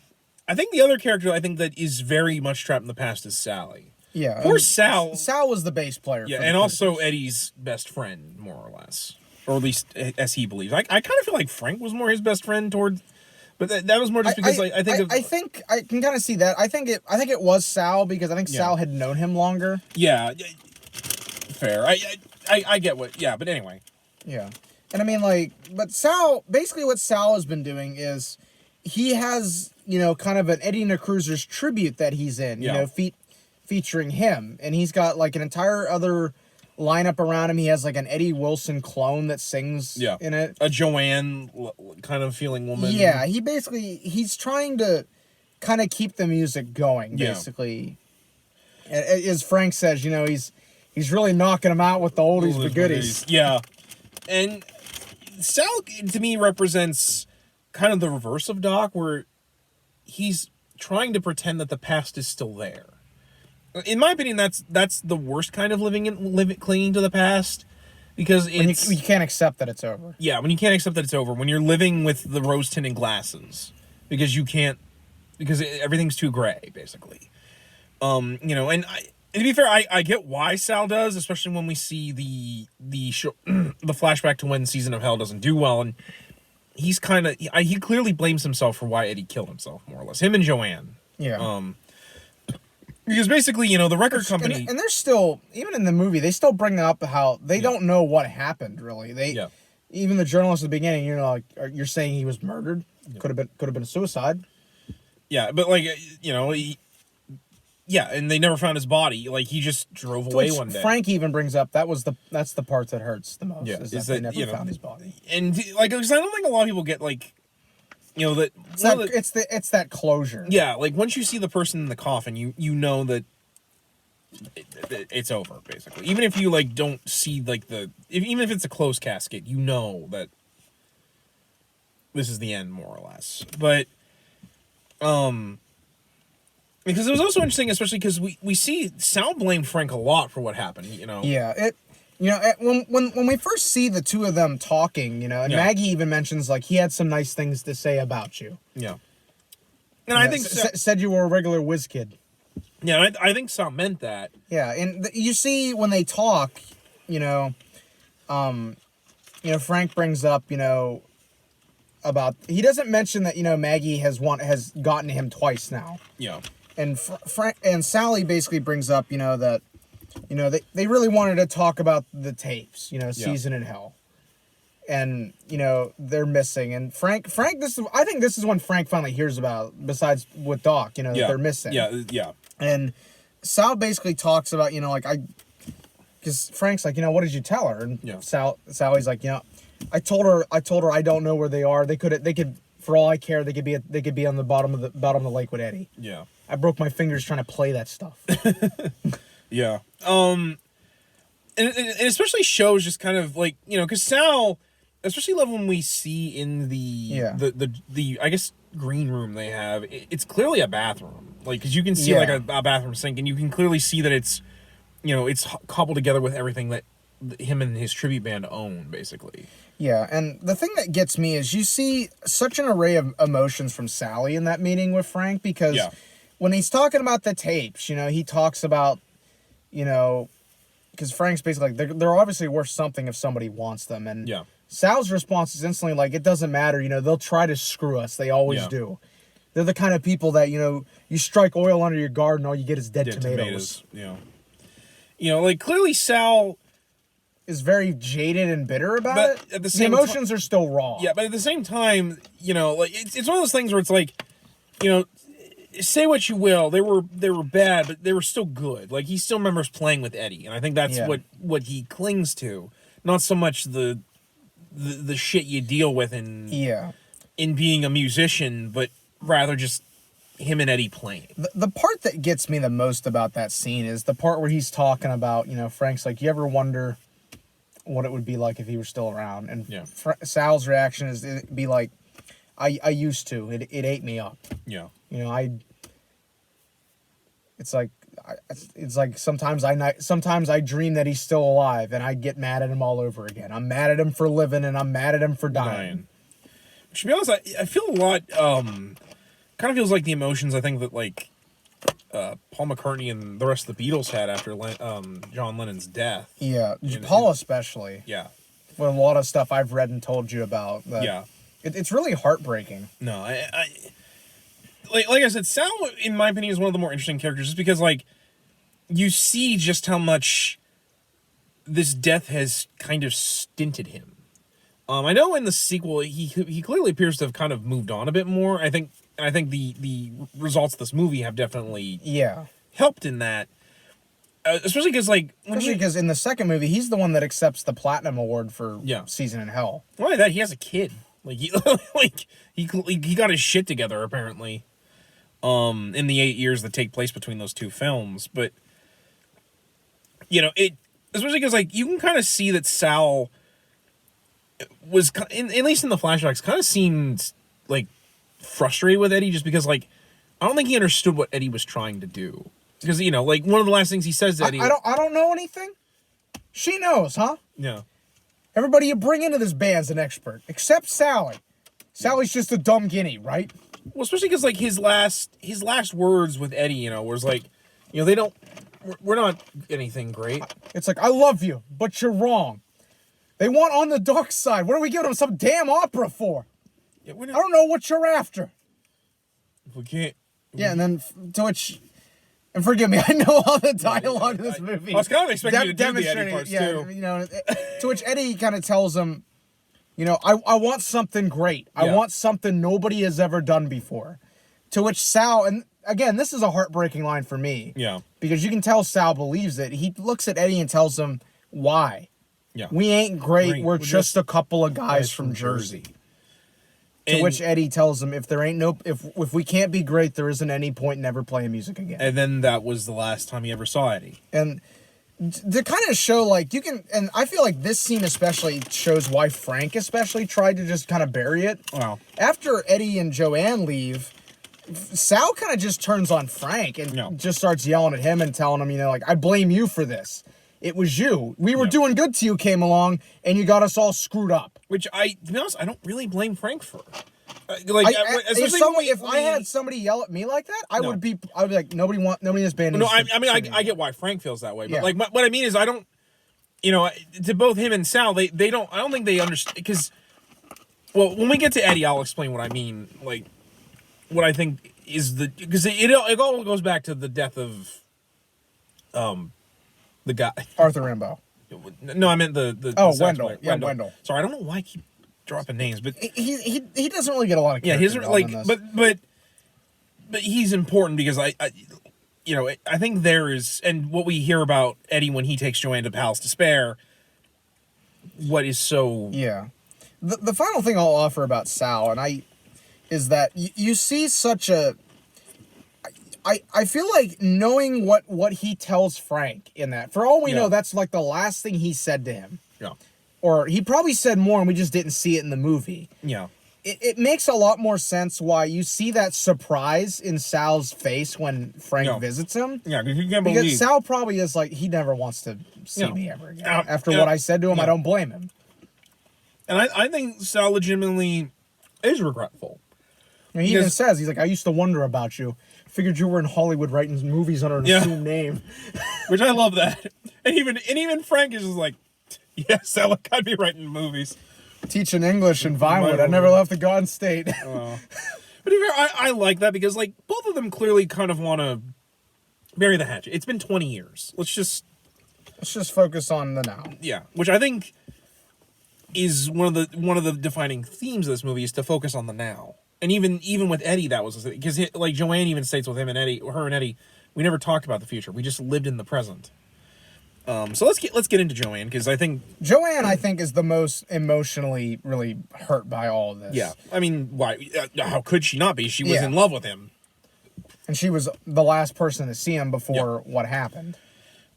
think the other character that is very much trapped in the past is Sally. Yeah, poor Sal. Sal was the bass player. Yeah, and also Eddie's best friend, more or less, or at least as he believes. I kind of feel like Frank was more his best friend towards, but that was more just because I think I can kind of see that. I think it was Sal, because I think Sal had known him longer. Yeah, fair. I get what. Yeah, but anyway. Yeah, and I mean, like, but Sal, basically what Sal has been doing is he has, kind of an Eddie and the Cruisers tribute that he's in, featuring him, and he's got like an entire other lineup around him. He has like an Eddie Wilson clone that sings in it. A Joanne kind of feeling woman. Yeah, he's trying to kind of keep the music going, basically. Yeah. As Frank says, he's really knocking them out with the oldies but goodies. Yeah. And Sal, to me, represents kind of the reverse of Doc, where he's trying to pretend that the past is still there. In my opinion, that's the worst kind of clinging to the past, because you can't accept that it's over. Yeah, when you can't accept that it's over, when you're living with the rose tinted glasses, because everything's too gray, basically. And to be fair, I get why Sal does, especially when we see the show, the flashback to when Season of Hell doesn't do well, and he clearly blames himself for why Eddie killed himself, more or less. Him and Joanne. Yeah. Because basically, the record company... And they're still, even in the movie, they still bring up how they don't know what happened, really. Even the journalist at the beginning, you're saying he was murdered. Yeah. Could have been a suicide. Yeah, but and they never found his body. Like, he just drove away one day. Frank even brings up, that's the part that hurts the most, is that they never found his body. And, because I don't think a lot of people get, it's that closure. Yeah, like once you see the person in the coffin, you know that it's over, basically. Even if you don't see even if it's a closed casket, you know that this is the end, more or less. But because it was also interesting, especially because we see Sal blame Frank a lot for what happened. Yeah, when we first see the two of them talking, and Maggie even mentions, he had some nice things to say about you. Yeah. And I think... said you were a regular whiz kid. Yeah, I think Sal meant that. Yeah, and you see when they talk, Frank brings up, about... He doesn't mention that, Maggie has gotten to him twice now. Yeah. And Frank and Sally basically brings up, that... they really wanted to talk about the tapes, Season in Hell. And, they're missing. And Frank, I think this is when Frank finally hears about, besides with Doc, that they're missing. Yeah. And Sal basically talks about, because Frank's like, what did you tell her? And Sally's like, I told her I don't know where they are. They could, for all I care, they could be on the bottom of the lake with Eddie. Yeah. I broke my fingers trying to play that stuff. Yeah. And especially shows just kind of because Sal, especially when we see in the I guess green room they have, it's clearly a bathroom, because you can see a bathroom sink, and you can clearly see that it's it's cobbled together with everything that him and his tribute band own, basically. Yeah, and the thing that gets me is you see such an array of emotions from Sally in that meeting with Frank, because when he's talking about the tapes, he talks about, because Frank's basically they're obviously worth something if somebody wants them. And Sal's response is instantly it doesn't matter, they'll try to screw us. They always do. They're the kind of people that, you strike oil under your garden, all you get is dead tomatoes. Yeah. Clearly Sal is very jaded and bitter about it. At the emotions are still raw. Yeah, but at the same time, it's one of those things where it's say what you will, they were bad, but they were still good. He still remembers playing with Eddie, and I think that's what he clings to. not so much the shit you deal with in being a musician, but rather just him and Eddie playing. The part that gets me the most about that scene is the part where he's talking about, Frank's like, you ever wonder what it would be like if he were still around? And Sal's reaction is it'd be like, I used to. It ate me up. Yeah. It's like sometimes I dream that he's still alive, and I get mad at him all over again. I'm mad at him for living, and I'm mad at him for dying. To be honest, I feel a lot. Kind of feels like the emotions I think that like Paul McCartney and the rest of the Beatles had after John Lennon's death. Yeah, Paul especially. Yeah, with a lot of stuff I've read and told you about. It's really heartbreaking. No, like I said, Sal, in my opinion, is one of the more interesting characters, just because like you see just how much this death has kind of stinted him. I know in the sequel he clearly appears to have kind of moved on a bit more. I think the results of this movie have definitely helped in that. Especially because in the second movie he's the one that accepts the Platinum Award for Season in Hell. Why that he has a kid. Like he got his shit together apparently. In the 8 years that take place between those two films, but it especially because like you can kind of see that Sal was at least in the flashbacks kind of seemed like frustrated with Eddie, just because like I don't think he understood what Eddie was trying to do, because like one of the last things he says to Eddie, I don't know anything. She knows, huh? Yeah. Everybody you bring into this band's an expert, except Sally. Sally's just a dumb guinea, right? Well, especially because like his last words with Eddie, was like, we're not anything great. It's like, I love you, but you're wrong. They want On the Dark Side. What are we giving them some damn opera for? Yeah, I don't know what you're after. We can't. Yeah, and then to which, and forgive me, I know all the dialogue in this movie. I was kind of expecting you to do the Eddie parts too. To which Eddie kind of tells him, I want something great. I want something nobody has ever done before. To which Sal, and again, this is a heartbreaking line for me. Yeah. Because you can tell Sal believes it. He looks at Eddie and tells him, why? Yeah. We ain't great. We're just a couple of guys from Jersey. To which Eddie tells him, if we can't be great, there isn't any point in ever playing music again. And then that was the last time he ever saw Eddie. And to kind of show, like, and I feel like this scene especially shows why Frank especially tried to just kind of bury it. Wow. After Eddie and Joanne leave, Sal kind of just turns on Frank and just starts yelling at him and telling him, like, I blame you for this. It was you. We were doing good till you came along, and you got us all screwed up. Which to be honest, I don't really blame Frank for. If I had somebody yell at me like that, I would be like, nobody in this band. No, I get why Frank feels that way, but like what I mean is, I don't. To both him and Sal, they don't. I don't think they understand, because. Well, when we get to Eddie, I'll explain what I mean. Like, what I think is because it all goes back to the death of, the guy Arthur Rimbaud. No, I meant the Wendell. Yeah, Wendell. Sorry, I don't know why I keep dropping names, but he doesn't really get a lot of character. Yeah, but he's important because I think there is, and what we hear about Eddie when he takes Joanne to Palace Despair, what is so the final thing I'll offer about Sal is that you see such a. I feel like knowing what he tells Frank in that, for all we know, that's like the last thing he said to him. Yeah. Or he probably said more and we just didn't see it in the movie. Yeah. It makes a lot more sense why you see that surprise in Sal's face when Frank visits him. Yeah, because you can't believe. Because Sal probably is like, he never wants to see me ever again. After what I said to him, I don't blame him. And I think Sal legitimately is regretful. And he even says, he's like, I used to wonder about you. Figured you were in Hollywood writing movies under an assumed name. Which I love that. And even Frank is just like, yes, I'd be writing movies. Teaching English in Vinewood. I never left the Garden State. But I like that because like both of them clearly kind of want to bury the hatchet. It's been 20 years. Let's just focus on the now. Yeah, which I think is one of the defining themes of this movie, is to focus on the now. And even with Eddie, that was because like Joanne even states with her and Eddie, we never talked about the future. We just lived in the present. So let's get into Joanne, because I think Joanne is the most emotionally really hurt by all of this. Yeah, I mean, why? How could she not be? She was in love with him, and she was the last person to see him before what happened.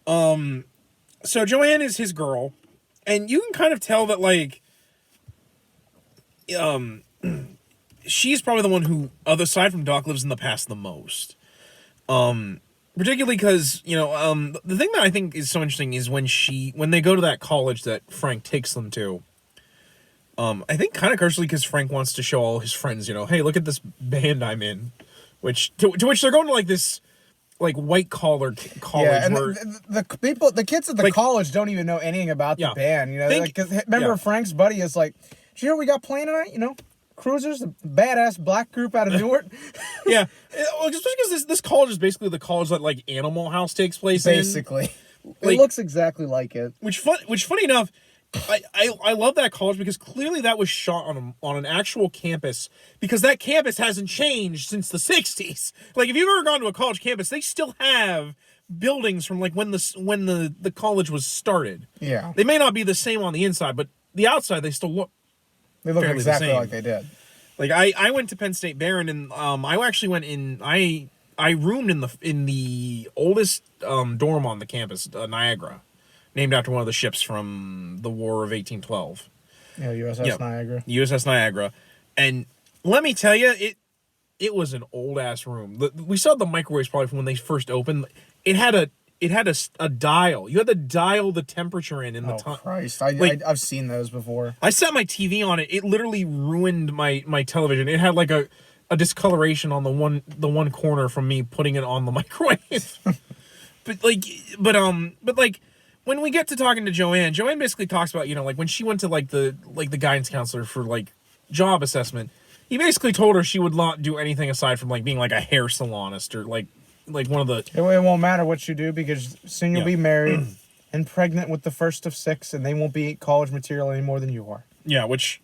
So Joanne is his girl, and you can kind of tell that, like, she's probably the one who, other side from Doc, lives in the past the most. Particularly because, the thing that I think is so interesting is when they go to that college that Frank takes them to. I think kind of curiously because Frank wants to show all his friends, hey, look at this band I'm in, to which they're going to like this, like, white collar college. Yeah, and where the kids at the college don't even know anything about the band. Remember Frank's buddy is like, "Do you know what we got playing tonight? Cruisers, a badass black group out of Newark." Yeah, just because this college is basically the college that, like, Animal House takes place basically. in. It looks exactly like it. Which funny enough, I love that college because clearly that was shot on an actual campus, because that campus hasn't changed since the 60s. Like, if you've ever gone to a college campus, they still have buildings from, like, when the college was started. Yeah. They may not be the same on the inside, but the outside they still look. They look exactly like they did. Like, I went to Penn State Barron, and I actually went in. I roomed in the oldest dorm on the campus, Niagara, named after one of the ships from the War of 1812. Yeah, USS Niagara. USS Niagara, and let me tell you, it was an old ass room. We saw the microwaves probably from when they first opened. It had a dial. You had to dial the temperature in the time. Oh, Christ. I've seen those before. I set my TV on it. It literally ruined my television. It had, like, a discoloration on the one corner from me putting it on the microwave. But when we get to talking to Joanne basically talks about, like, when she went to, like the guidance counselor for, like, job assessment, he basically told her she would not do anything aside from, like, being, like, a hair salonist or, like one of the... It won't matter what you do, because soon you'll be married and pregnant with the first of 6, and they won't be college material any more than you are. Yeah, which...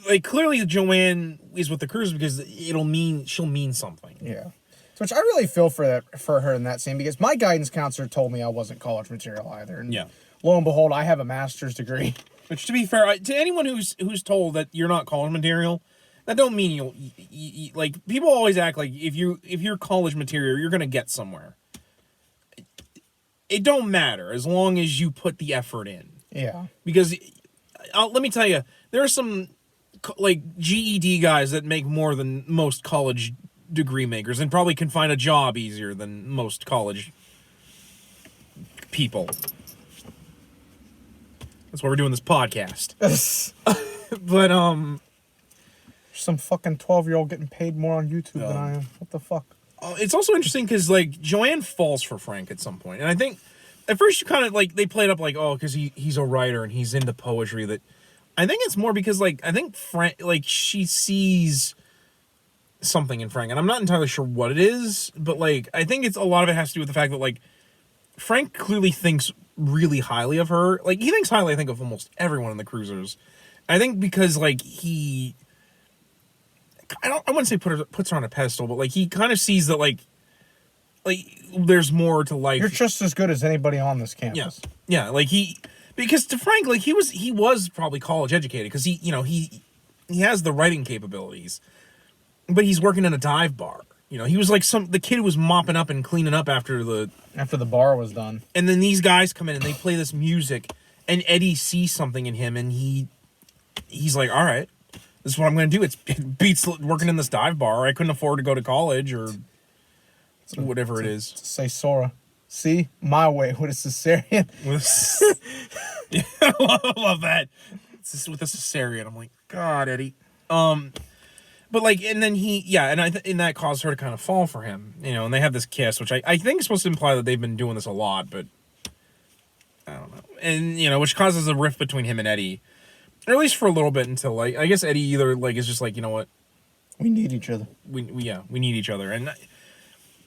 Like, clearly Joanne is with the cruisers because she'll mean something. Yeah. Which I really feel for her in that scene, because my guidance counselor told me I wasn't college material either. And lo and behold, I have a master's degree. Which, to be fair, to anyone who's told that you're not college material, that don't mean you'll... like, people always act like if you're college material, you're going to get somewhere. It don't matter as long as you put the effort in. Yeah. Because, let me tell you, there are some, like, GED guys that make more than most college degree makers and probably can find a job easier than most college people. That's why we're doing this podcast. But, some fucking 12-year-old getting paid more on YouTube than I am. What the fuck? It's also interesting because, like, Joanne falls for Frank at some point. And I think, at first you kind of, like, they played up like, oh, because he's a writer and he's into poetry. That I think it's more because, like, I think Frank, like, she sees something in Frank. And I'm not entirely sure what it is. But, like, I think a lot of it has to do with the fact that, like, Frank clearly thinks really highly of her. Like, he thinks highly, I think, of almost everyone in the cruisers. I think because, like, I wouldn't say puts her on a pedestal, but, like, he kind of sees that, like there's more to life. You're just as good as anybody on this campus. Yeah, like, because to Frank, like, he was probably college educated because he has the writing capabilities, but he's working in a dive bar. He was like the kid who was mopping up and cleaning up after the bar was done. And then these guys come in and they play this music, and Eddie sees something in him, and he's like, all right, this is what I'm going to do. It beats working in this dive bar. I couldn't afford to go to college or whatever it is. To say Sora. See? My way with a cesarean. Yeah, I love that. It's just with a cesarean. I'm like, God, Eddie. But, like, and then and that caused her to kind of fall for him, and they have this kiss, which I think is supposed to imply that they've been doing this a lot, but I don't know. And, which causes a rift between him and Eddie. Or at least for a little bit until, like, I guess Eddie either, like, is just like, you know what? We need each other. We need each other. And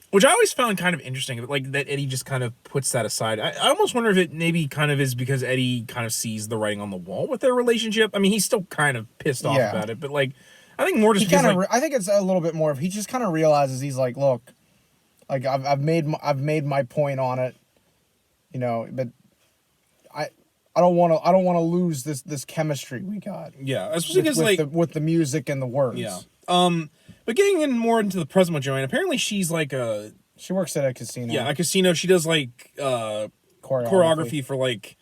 which I always found kind of interesting, like, that Eddie just kind of puts that aside. I almost wonder if it maybe kind of is because Eddie kind of sees the writing on the wall with their relationship. I mean, he's still kind of pissed off about it, but, like, I think more just I think it's a little bit more of he just kind of realizes he's like, look, like, I've made my point on it. but I don't want to lose this chemistry we got. Yeah, especially because with the music and the words. Yeah. But getting in more into the present with Joanne, apparently she's like she works at a casino. Yeah, a casino. She does like choreography for like,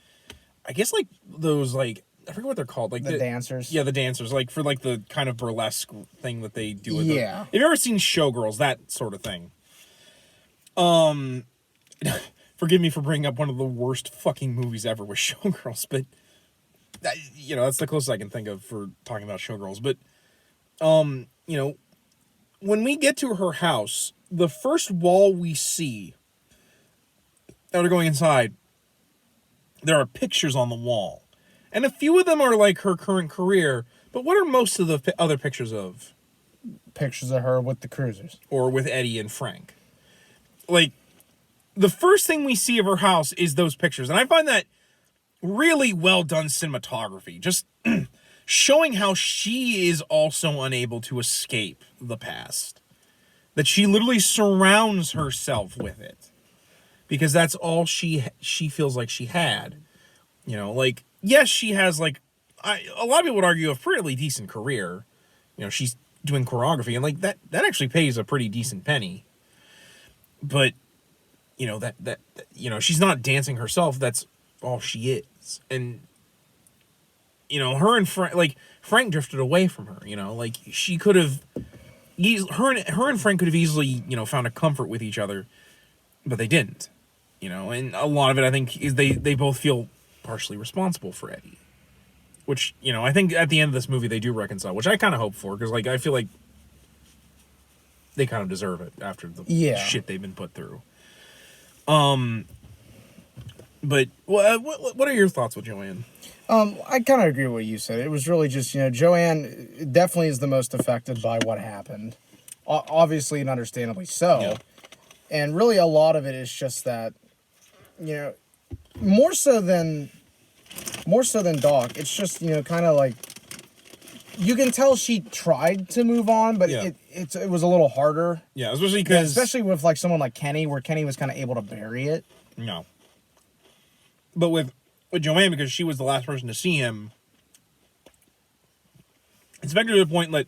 I guess like those like, I forget what they're called, like the dancers. Yeah, the dancers, like for like the kind of burlesque thing that they do. With yeah. Have you ever seen Showgirls? That sort of thing. Forgive me for bringing up one of the worst fucking movies ever with Showgirls, but that's the closest I can think of for talking about Showgirls. But when we get to her house, the first wall we see after going inside, there are pictures on the wall. And a few of them are like her current career, but what are most of the other pictures of? Pictures of her with the cruisers. Or with Eddie and Frank. Like, the first thing we see of her house is those pictures. And I find that really well done cinematography. Just showing how she is also unable to escape the past. That she literally surrounds herself with it. Because that's all she feels like she had. Like, yes, she has, like, a lot of people would argue a pretty decent career. She's doing choreography, and, like, that actually pays a pretty decent penny. But, she's not dancing herself. That's all she is. And, her and Frank drifted away from her, like, she could have, her and Frank could have easily, found a comfort with each other, but they didn't, and a lot of it, I think, is they both feel partially responsible for Eddie, which, I think at the end of this movie they do reconcile, which I kind of hope for, because, like, I feel like they kind of deserve it after the shit they've been put through. But what are your thoughts with Joanne? I kind of agree with what you said. It was really just, Joanne definitely is the most affected by what happened, obviously and understandably so. Yeah. And really a lot of it is just that, more so than Doc, it's just, kind of like, you can tell she tried to move on, but it was a little harder. Yeah, especially with like someone like Kenny, where Kenny was kind of able to bury it. No. But with Joanne, because she was the last person to see him, it's back to the point that,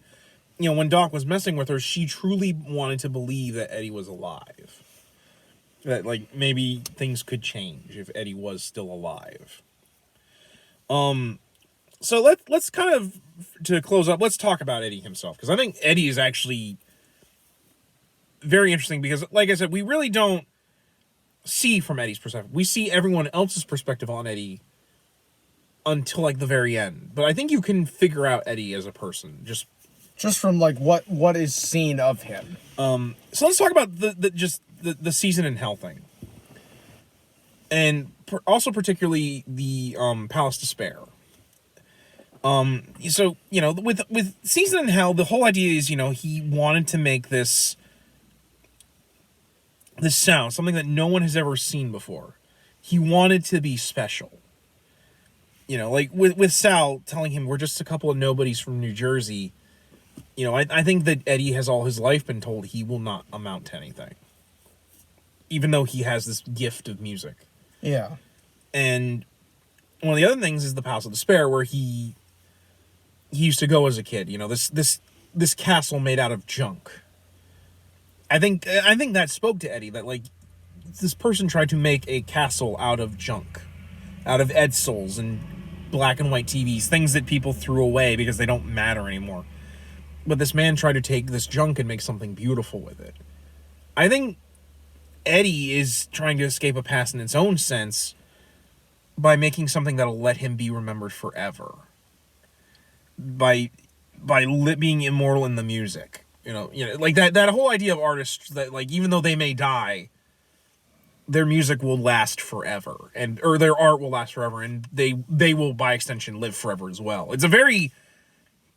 when Doc was messing with her, she truly wanted to believe that Eddie was alive. That, like, maybe things could change if Eddie was still alive. So let's kind of, to close up, let's talk about Eddie himself. Because I think Eddie is actually very interesting because, like I said, we really don't see from Eddie's perspective. We see everyone else's perspective on Eddie until, like, the very end. But I think you can figure out Eddie as a person, just from, like, what is seen of him. So let's talk about the season in hell thing. And also particularly the Palace Despair. So, with Season in Hell, the whole idea is, he wanted to make this sound, something that no one has ever seen before. He wanted to be special. Like with Sal telling him we're just a couple of nobodies from New Jersey. I think that Eddie has all his life been told he will not amount to anything. Even though he has this gift of music. Yeah. And one of the other things is the Palace of Despair, where he used to go as a kid. This castle made out of junk. I think that spoke to Eddie, that, like, this person tried to make a castle out of junk, out of Edsols and black and white TVs, things that people threw away because they don't matter anymore. But this man tried to take this junk and make something beautiful with it. I think Eddie is trying to escape a past in its own sense by making something that'll let him be remembered forever. By being immortal in the music. Like that whole idea of artists that, like, even though they may die, their music will last forever, or their art will last forever, and they will, by extension, live forever as well. It's a very,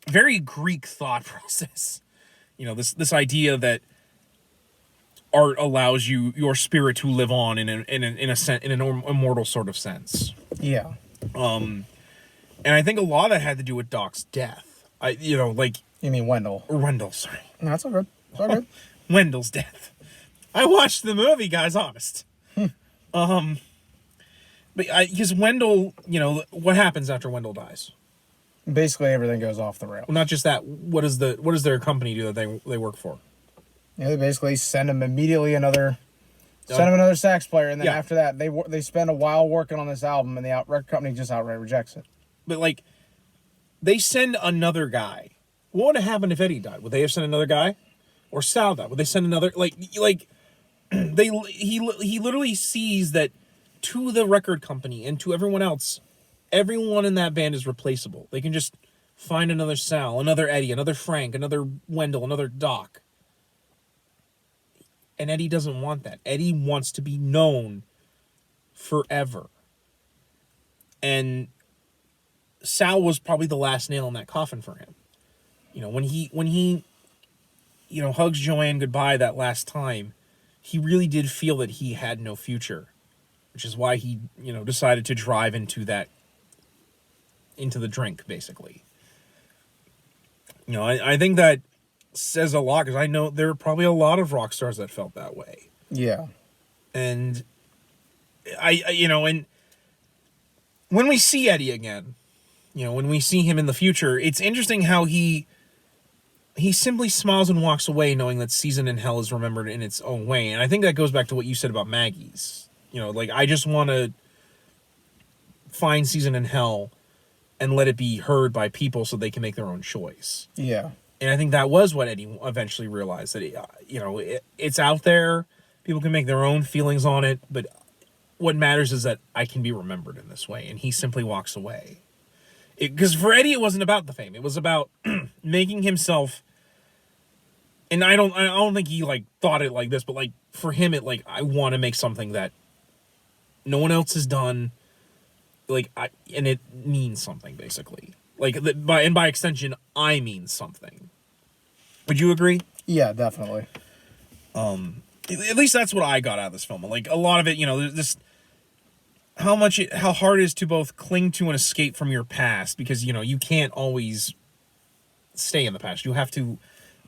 very Greek thought process. This idea that art allows your spirit to live on in an immortal sort of sense. Yeah. And I think a lot of that had to do with Doc's death. You mean Wendell? Or Wendell, sorry. No, that's all good. It's all good. Wendell's death. I watched the movie, guys, honest. But because Wendell, what happens after Wendell dies? Basically, everything goes off the rails. Well, not just that. What does their company do that they work for? Yeah, they basically send him immediately another sax player, and then after that, they spend a while working on this album, and the record company just outright rejects it. But like, they send another guy. What would have happened if Eddie died? Would they have sent another guy, or Sal died? Would they send another he literally sees that to the record company and to everyone else, everyone in that band is replaceable. They can just find another Sal, another Eddie, another Frank, another Wendell, another Doc. And Eddie doesn't want that. Eddie wants to be known forever. And Sal was probably the last nail in that coffin for him. When he hugs Joanne goodbye that last time, he really did feel that he had no future, which is why he, decided to drive into the drink, basically. I think that says a lot, because I know there are probably a lot of rock stars that felt that way. Yeah. And and when we see Eddie again, when we see him in the future, it's interesting how he simply smiles and walks away knowing that Season in Hell is remembered in its own way. And I think that goes back to what you said about Maggie's. I just want to find Season in Hell and let it be heard by people so they can make their own choice. Yeah. And I think that was what Eddie eventually realized, that, it's out there. People can make their own feelings on it. But what matters is that I can be remembered in this way. And he simply walks away. Because for Eddie, it wasn't about the fame. It was about making himself. And I don't think he thought it like this, but for him, I want to make something that no one else has done. And it means something, basically. By extension, I mean something. Would you agree? Yeah, definitely. At least that's what I got out of this film. A lot of it, this how hard it is to both cling to and escape from your past, because you can't always stay in the past. You have to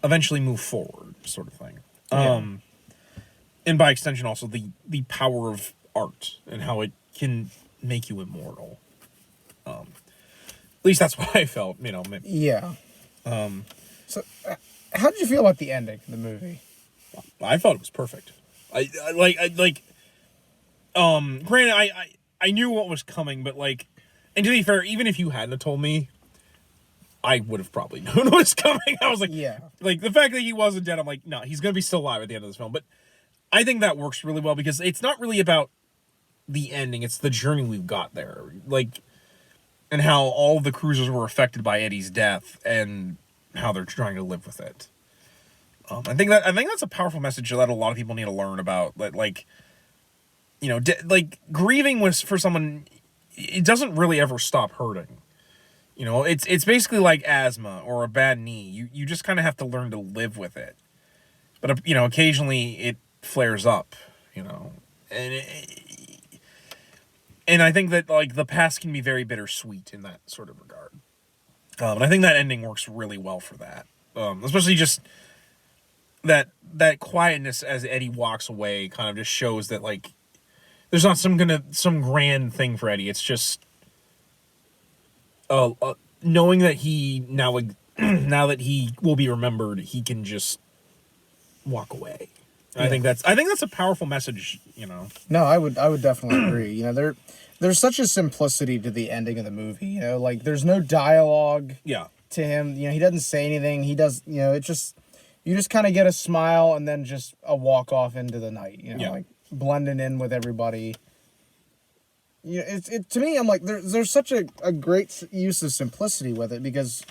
eventually move forward, sort of thing. Yeah. And by extension, also the power of art and how it can make you immortal. At least that's what I felt. Maybe. Yeah. So, how did you feel about the ending of the movie? I thought it was perfect. Granted, I knew what was coming, but and to be fair, even if you hadn't told me, I would have probably known what was coming. I was yeah. The fact that he wasn't dead, I'm no, he's gonna be still alive at the end of this film. But I think that works really well, because it's not really about the ending; it's the journey we've got there, and how all the cruisers were affected by Eddie's death, and how they're trying to live with it. I think that's a powerful message that a lot of people need to learn about. Grieving was for someone, it doesn't really ever stop hurting. It's basically like asthma or a bad knee. You just kind of have to learn to live with it. But occasionally it flares up. And I think that the past can be very bittersweet in that sort of regard. And I think that ending works really well for that. Especially just that quietness as Eddie walks away kind of just shows that there's not some grand thing for Eddie. It's just knowing that he now that he will be remembered, he can just walk away. Yeah. I think that's a powerful message. No, I would definitely agree. There's such a simplicity to the ending of the movie. There's no dialogue. Yeah. To him, he doesn't say anything. He does, it just you just kind of get a smile and then just a walk off into the night. Blending in with everybody. To me, I'm there's such a great use of simplicity with it, because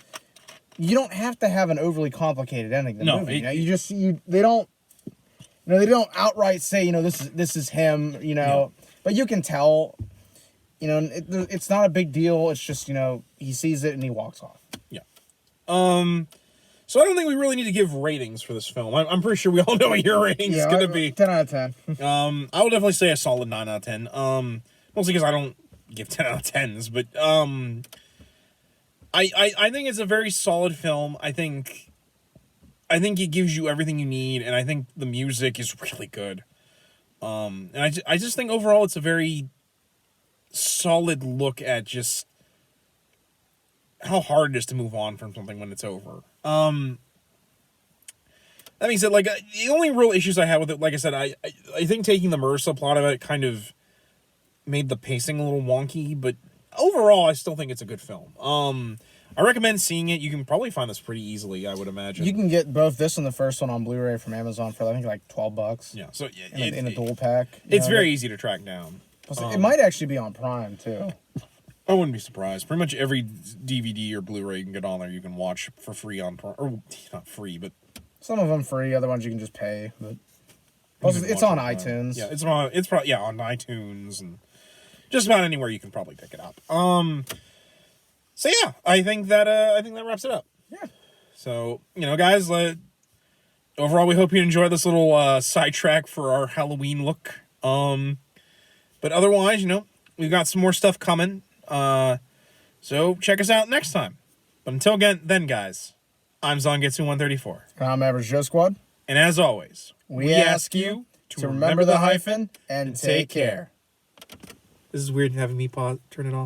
you don't have to have an overly complicated ending to the movie. They don't outright say, this is him, but you can tell, it's not a big deal. It's just, he sees it and he walks off. Yeah. So I don't think we really need to give ratings for this film. I'm pretty sure we all know what your rating is going to be. 10 out of 10. I will definitely say a solid 9 out of 10. Mostly because I don't give 10 out of 10s, but I think it's a very solid film. I think it gives you everything you need, and I think the music is really good. And I just think overall it's a very solid look at just how hard it is to move on from something when it's over. That being said, like, the only real issues I had with it, like I said, I think taking the murder subplot of it kind of made the pacing a little wonky, but overall, I still think it's a good film. I recommend seeing it. You can probably find this pretty easily, I would imagine. You can get both this and the first one on Blu-ray from Amazon for, I think, like $12. Yeah, so in a dual pack. It's very easy to track down. It might actually be on Prime, too. I wouldn't be surprised. Pretty much every DVD or Blu-ray you can get on there, you can watch for free on Prime. Or, not free, but... Some of them free, other ones you can just pay. But it's on iTunes. Yeah, it's probably on iTunes and just about anywhere you can probably pick it up. So yeah, I think that wraps it up. Yeah. So, guys, overall we hope you enjoyed this little sidetrack for our Halloween look. But otherwise, we've got some more stuff coming. So check us out next time. But until then, guys, I'm Zongetsu134. And I'm Average Joe Squad. And as always, we ask you to remember the hyphen and take care. This is weird having me turn it off.